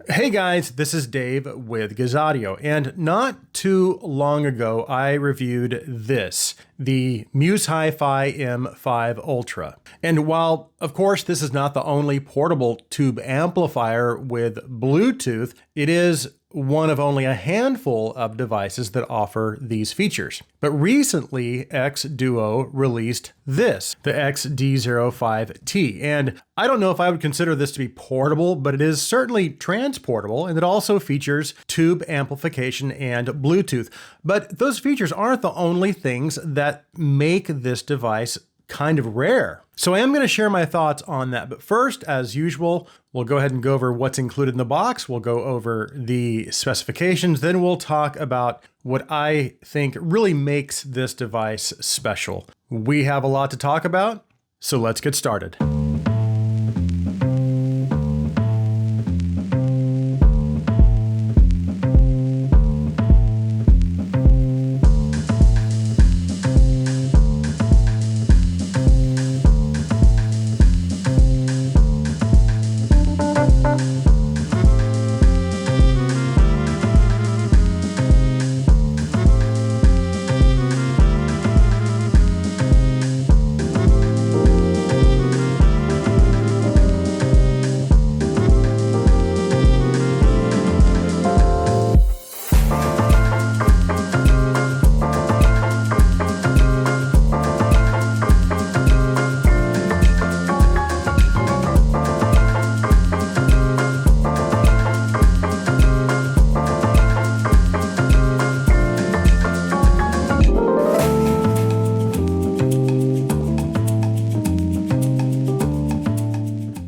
Hey guys, this is Dave with XDUUO, and not too long ago I reviewed this, the Muse Hi-Fi M5 Ultra. And while, of course, this is not the only portable tube amplifier with Bluetooth, it is one of only a handful of devices that offer these features. But recently, XDUUO released this, the XD05T. And I don't know if I would consider this to be portable, but it is certainly transportable, and it also features tube amplification and Bluetooth. But those features aren't the only things that make this device kind of rare. So I am going to share my thoughts on that. But first, as usual, we'll go ahead and go over what's included in the box. We'll go over the specifications. Then we'll talk about what I think really makes this device special. We have a lot to talk about, so let's get started.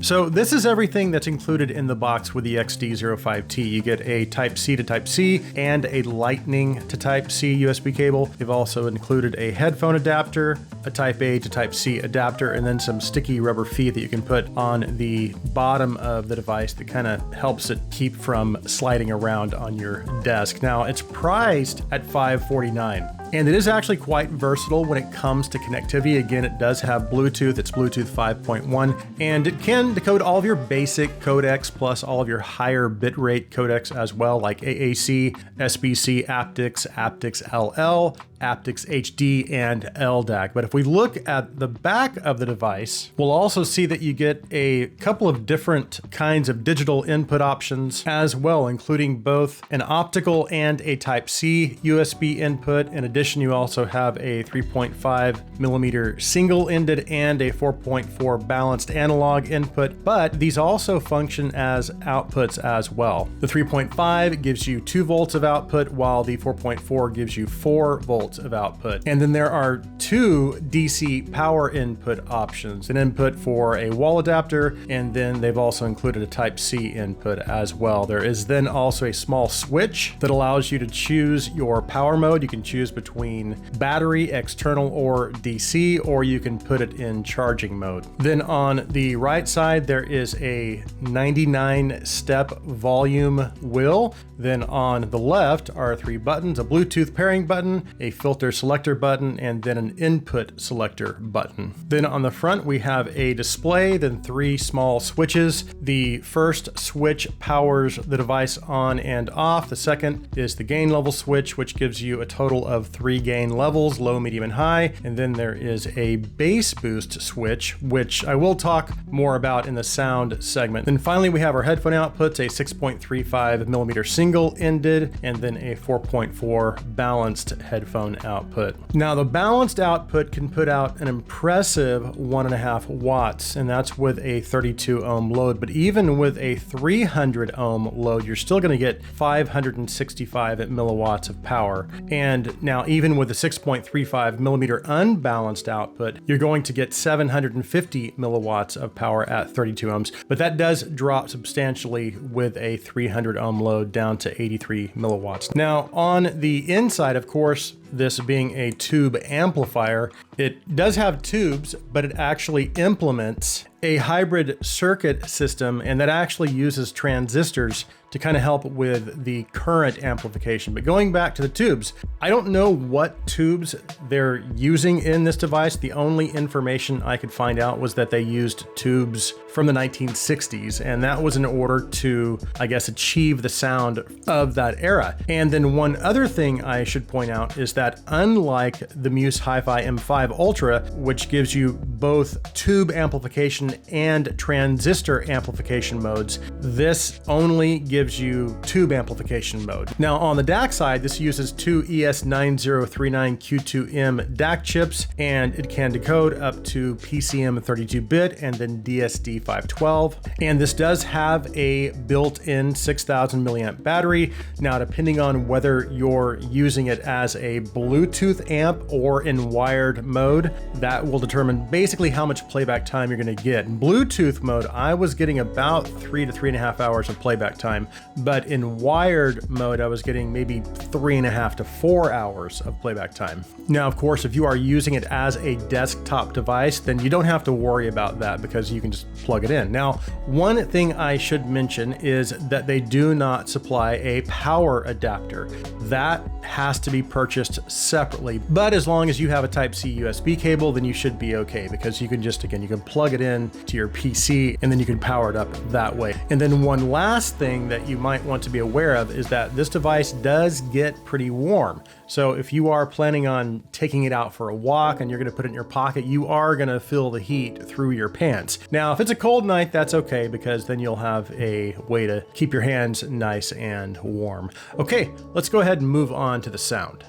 So this is everything that's included in the box with the XD05T. You get a Type-C to Type-C and a Lightning to Type-C USB cable. They've also included a headphone adapter, a Type-A to Type-C adapter, and then some sticky rubber feet that you can put on the bottom of the device that kind of helps it keep from sliding around on your desk. Now, it's priced at $549. And it is actually quite versatile when it comes to connectivity. Again, it does have Bluetooth, it's Bluetooth 5.1, and it can decode all of your basic codecs plus all of your higher bitrate codecs as well, like AAC, SBC, aptX, aptX LL, aptX HD, and LDAC. But if we look at the back of the device, we'll also see that you get a couple of different kinds of digital input options as well, including both an optical and a Type-C USB input. In addition, you also have a 3.5 millimeter single-ended and a 4.4 balanced analog input, but these also function as outputs as well. The 3.5 gives you 2 volts of output, while the 4.4 gives you 4 volts of output. And then there are 2 DC power input options, an input for a wall adapter, and then they've also included a Type-C input as well. There is then also a small switch that allows you to choose your power mode. You can choose between battery, external, or DC, or you can put it in charging mode. Then on the right side, there is a 99-step volume wheel. Then on the left are 3 buttons, a Bluetooth pairing button, a filter selector button, and then an input selector button. Then on the front, we have a display, then 3 small switches. The first switch powers the device on and off. The second is the gain level switch, which gives you a total of 3 gain levels, low, medium, and high. And then there is a bass boost switch, which I will talk more about in the sound segment. Then finally, we have our headphone outputs, a 6.35 millimeter single-ended, and then a 4.4 balanced headphone output. Now, the balanced output can put out an impressive 1.5 watts, and that's with a 32 ohm load. But even with a 300 ohm load, you're still going to get 565 milliwatts of power. And now, even with the 6.35 millimeter unbalanced output, you're going to get 750 milliwatts of power at 32 ohms. But that does drop substantially with a 300 ohm load down to 83 milliwatts. Now, on the inside, of course, this being a tube amplifier, it does have tubes, but it actually implements a hybrid circuit system, and that actually uses transistors to kind of help with the current amplification. But going back to the tubes, I don't know what tubes they're using in this device. The only information I could find out was that they used tubes from the 1960s, and that was in order to, I guess, achieve the sound of that era. And then one other thing I should point out is that unlike the Muse Hi-Fi M5 Ultra, which gives you both tube amplification and transistor amplification modes, this only gives you tube amplification mode. Now on the DAC side, this uses two ES9039Q2M DAC chips, and it can decode up to PCM 32-bit and then DSD512. And this does have a built-in 6,000 milliamp battery. Now, depending on whether you're using it as a Bluetooth amp or in wired mode, that will determine basically how much playback time you're going to get. In Bluetooth mode, I was getting about 3 to 3.5 hours of playback time, but in wired mode, I was getting maybe 3.5 to 4 hours of playback time. Now, of course, if you are using it as a desktop device, then you don't have to worry about that because you can just plug it in. Now, one thing I should mention is that they do not supply a power adapter. That has to be purchased separately, but as long as you have a Type-C USB cable, then you should be okay, because you can just, again, you can plug it in to your PC and then you can power it up that way. And then one last thing that you might want to be aware of is that this device does get pretty warm. So if you are planning on taking it out for a walk and you're going to put it in your pocket, you are going to feel the heat through your pants. Now, if it's a cold night, that's okay, because then you'll have a way to keep your hands nice and warm. Okay, let's go ahead and move on to the sound.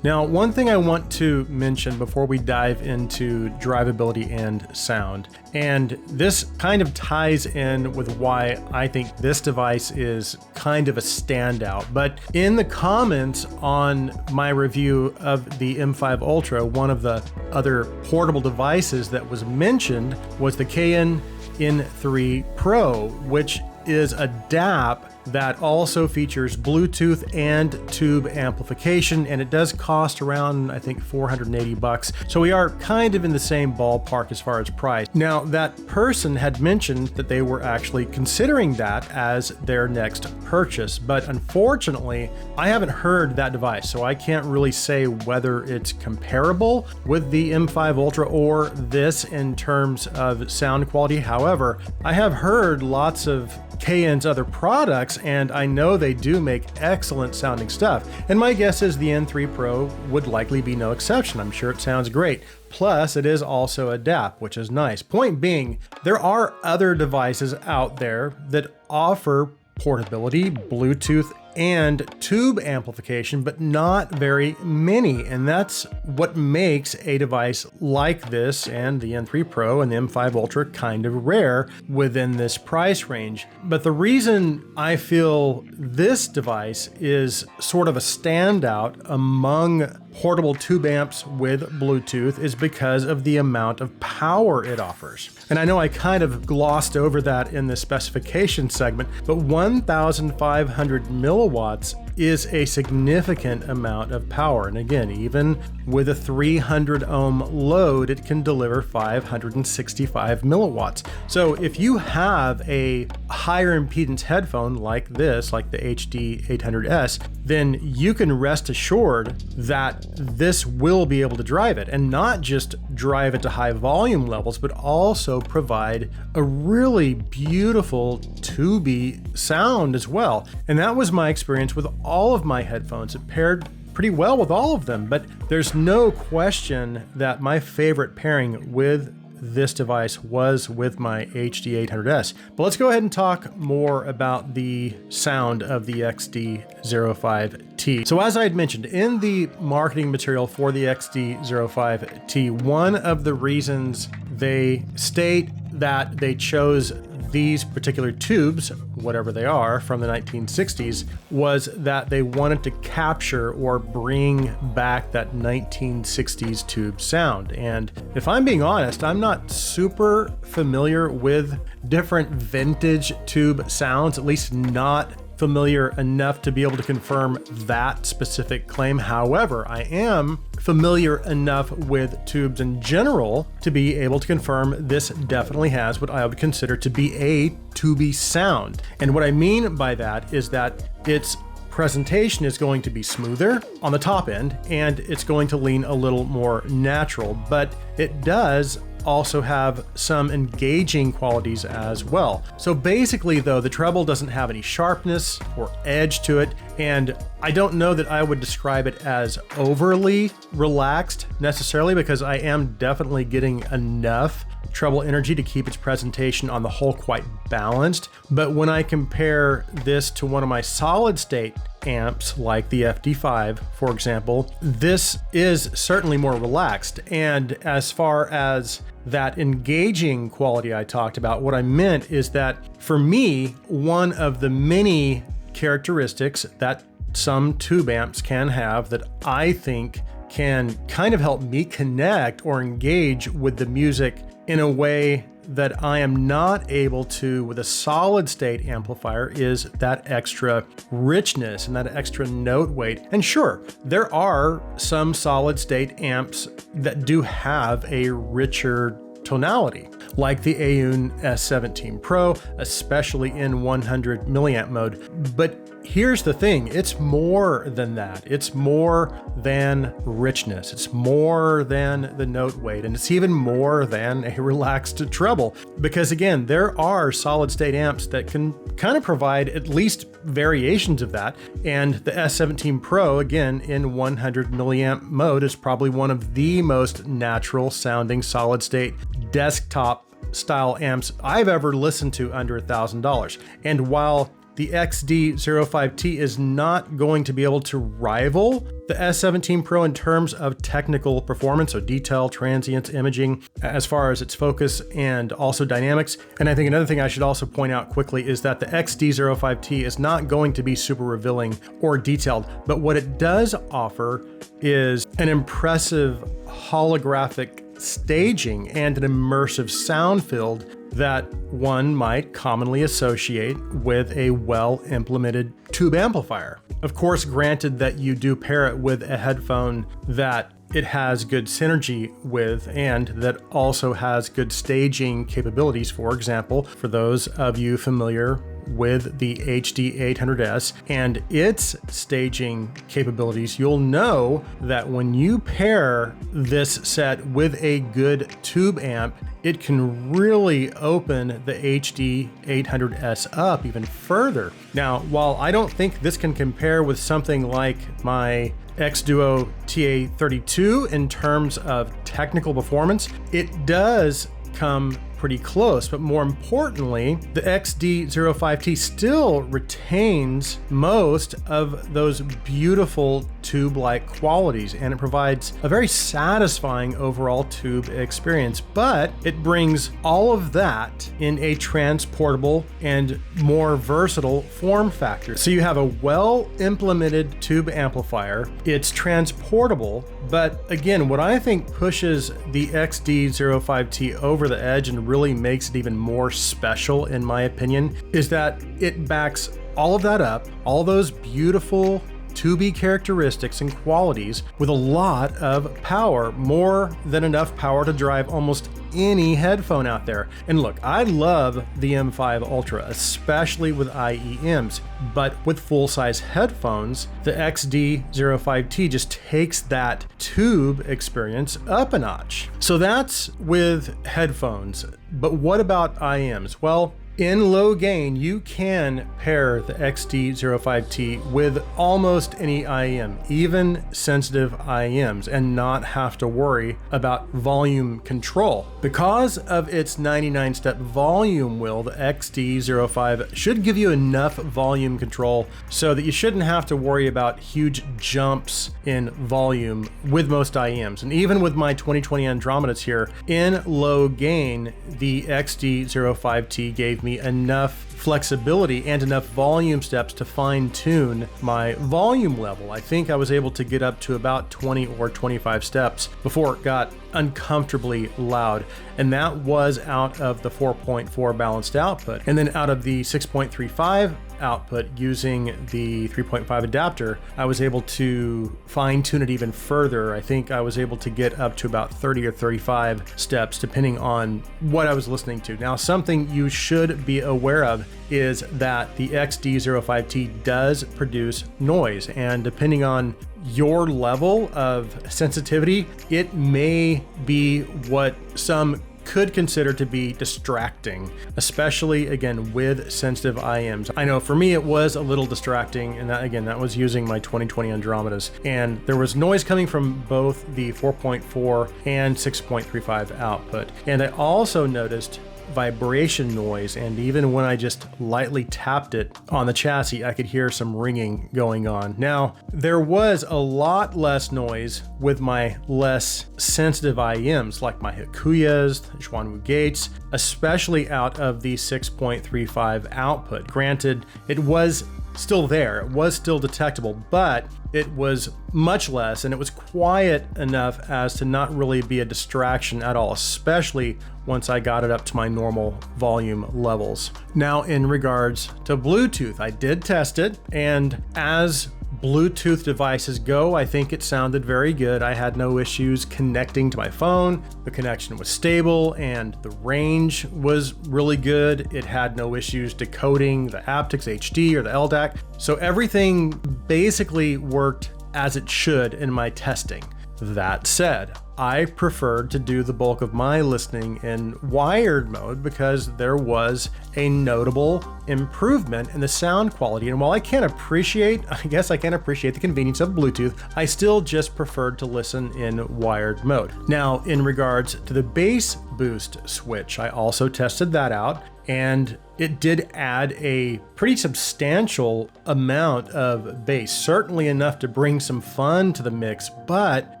Now, one thing I want to mention before we dive into drivability and sound, and this kind of ties in with why I think this device is kind of a standout, but in the comments on my review of the M5 Ultra, one of the other portable devices that was mentioned was the KN N3 Pro, which is a DAP that also features Bluetooth and tube amplification, and it does cost around, I think, $480. So we are kind of in the same ballpark as far as price. Now, that person had mentioned that they were actually considering that as their next purchase, but unfortunately, I haven't heard that device, so I can't really say whether it's comparable with the M5 Ultra or this in terms of sound quality. However, I have heard lots of KN's other products, and I know they do make excellent sounding stuff. And my guess is the N3 Pro would likely be no exception. I'm sure it sounds great. Plus, it is also a DAP, which is nice. Point being, there are other devices out there that offer portability, Bluetooth, and tube amplification, but not very many. And that's what makes a device like this and the N3 Pro and the M5 Ultra kind of rare within this price range. But the reason I feel this device is sort of a standout among portable tube amps with Bluetooth is because of the amount of power it offers. And I know I kind of glossed over that in the specification segment, but 1,500 milliwatts is a significant amount of power. And again, even with a 300 ohm load, it can deliver 565 milliwatts. So if you have a higher impedance headphone like this, like the HD800S, then you can rest assured that this will be able to drive it, and not just drive it to high volume levels, but also provide a really beautiful tubey sound as well. And that was my experience with all of my headphones. It paired pretty well with all of them, but there's no question that my favorite pairing with this device was with my HD800S. But let's go ahead and talk more about the sound of the XD05T. So as I had mentioned in the marketing material for the XD05T, one of the reasons they state that they chose these particular tubes, whatever they are, from the 1960s, was that they wanted to capture or bring back that 1960s tube sound. And if I'm being honest, I'm not super familiar with different vintage tube sounds, at least not familiar enough to be able to confirm that specific claim. However, I am familiar enough with tubes in general to be able to confirm this definitely has what I would consider to be a tubey sound. And what I mean by that is that its presentation is going to be smoother on the top end, and it's going to lean a little more natural, but it does also have some engaging qualities as well. So basically though, the treble doesn't have any sharpness or edge to it, and I don't know that I would describe it as overly relaxed necessarily, because I am definitely getting enough treble energy to keep its presentation on the whole quite balanced. But when I compare this to one of my solid state amps like the FD5, for example, this is certainly more relaxed. And as far as that engaging quality I talked about, what I meant is that for me, one of the many characteristics that some tube amps can have that I think can kind of help me connect or engage with the music in a way that I am not able to with a solid state amplifier is that extra richness and that extra note weight. And sure, there are some solid state amps that do have a richer tonality, like the Aoun S17 Pro, especially in 100 milliamp mode. But here's the thing, it's more than that. It's more than richness. It's more than the note weight, and it's even more than a relaxed treble. Because again, there are solid state amps that can kind of provide at least variations of that. And the S17 Pro, again, in 100 milliamp mode, is probably one of the most natural sounding solid state desktop style amps I've ever listened to under $1,000. And while the XD05T is not going to be able to rival the S17 Pro in terms of technical performance, so detail, transients, imaging, as far as its focus and also dynamics. And I think another thing I should also point out quickly is that the XD05T is not going to be super revealing or detailed, but what it does offer is an impressive holographic staging and an immersive sound field that one might commonly associate with a well-implemented tube amplifier. Of course, granted that you do pair it with a headphone that it has good synergy with and that also has good staging capabilities. For example, for those of you familiar with the HD800S and its staging capabilities, you'll know that when you pair this set with a good tube amp, it can really open the HD800S up even further. Now, while I don't think this can compare with something like my XDUUO TA32 in terms of technical performance, it does come pretty close, but more importantly, the XD05T still retains most of those beautiful tube-like qualities, and it provides a very satisfying overall tube experience, but it brings all of that in a transportable and more versatile form factor. So you have a well-implemented tube amplifier, it's transportable, but again, what I think pushes the XD05T over the edge and really makes it even more special, in my opinion, is that it backs all of that up, all those beautiful tubey characteristics and qualities, with a lot of power, more than enough power to drive almost any headphone out there. And look, I love the M5 Ultra, especially with IEMs, but with full-size headphones, the XD05T just takes that tube experience up a notch. So that's with headphones, but what about IEMs? Well, In low gain, you can pair the XD05T with almost any IEM, even sensitive IEMs, and not have to worry about volume control. Because of its 99-step volume wheel, the XD05 should give you enough volume control so that you shouldn't have to worry about huge jumps in volume with most IEMs. And even with my 2020 Andromedas here, in low gain, the XD05T gave me enough flexibility and enough volume steps to fine tune my volume level. I think I was able to get up to about 20 or 25 steps before it got uncomfortably loud. And that was out of the 4.4 balanced output. And then out of the 6.35 output using the 3.5 adapter, I was able to fine tune it even further. I think I was able to get up to about 30 or 35 steps depending on what I was listening to. Now, something you should be aware of is that the XD05T does produce noise, and depending on your level of sensitivity, it may be what some could consider to be distracting, especially again with sensitive IEMs. I know for me it was a little distracting, and that was using my 2020 Andromedas, and there was noise coming from both the 4.4 and 6.35 output. And I also noticed vibration noise, and even when I just lightly tapped it on the chassis, I could hear some ringing going on. Now, there was a lot less noise with my less sensitive IEMs, like my Hakuyas, Xuanwu gates, especially out of the 6.35 output. Granted, it was still there, it was still detectable, but it was much less, and it was quiet enough as to not really be a distraction at all, especially once I got it up to my normal volume levels. Now, in regards to Bluetooth, I did test it, and as Bluetooth devices go, I think it sounded very good. I had no issues connecting to my phone. The connection was stable and the range was really good. It had no issues decoding the aptX HD or the LDAC. So everything basically worked as it should in my testing. That said, I preferred to do the bulk of my listening in wired mode because there was a notable improvement in the sound quality. And while I can't appreciate the convenience of Bluetooth, I still just preferred to listen in wired mode. Now, in regards to the bass boost switch, I also tested that out, and it did add a pretty substantial amount of bass, certainly enough to bring some fun to the mix, but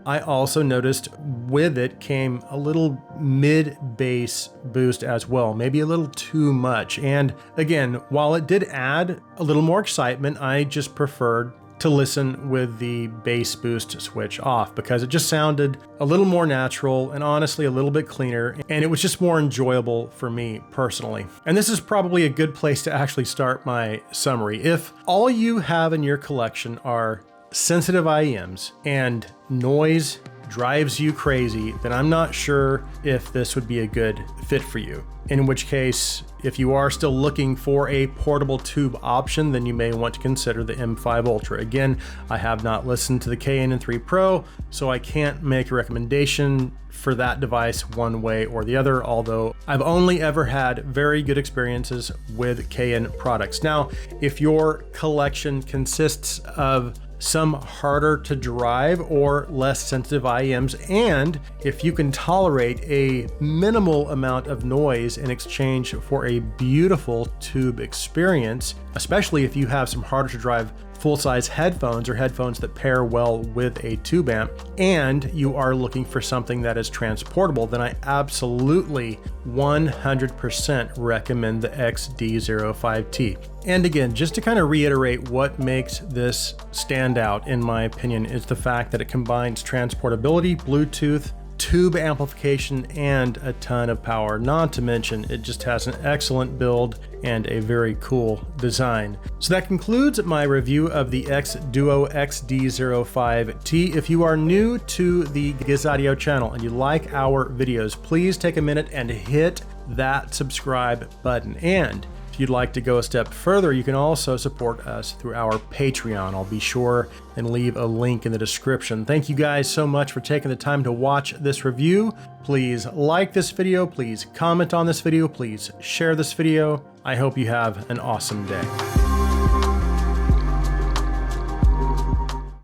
I also noticed with it came a little mid-bass boost as well, maybe a little too much. And again, while it did add a little more excitement, I just preferred to listen with the bass boost switch off because it just sounded a little more natural and honestly a little bit cleaner, and it was just more enjoyable for me personally. And this is probably a good place to actually start my summary. If all you have in your collection are sensitive IEMs and noise drives you crazy, then I'm not sure if this would be a good fit for you. In which case, if you are still looking for a portable tube option, then you may want to consider the M5 Ultra. Again, I have not listened to the KN3 Pro, so I can't make a recommendation for that device one way or the other, although I've only ever had very good experiences with KN products. Now, if your collection consists of some harder to drive or less sensitive IEMs, and if you can tolerate a minimal amount of noise in exchange for a beautiful tube experience, especially if you have some harder to drive full-size headphones or headphones that pair well with a tube amp, and you are looking for something that is transportable, then I absolutely 100% recommend the XD05T. And again, just to kind of reiterate what makes this stand out, in my opinion, is the fact that it combines transportability, Bluetooth, tube amplification, and a ton of power. Not to mention, it just has an excellent build and a very cool design. So that concludes my review of the XDUUO XD05T. If you are new to the XDUUO channel and you like our videos, please take a minute and hit that subscribe button. And if you'd like to go a step further, you can also support us through our Patreon. I'll be sure and leave a link in the description. Thank you guys so much for taking the time to watch this review. Please like this video, please comment on this video, please share this video. I hope you have an awesome day.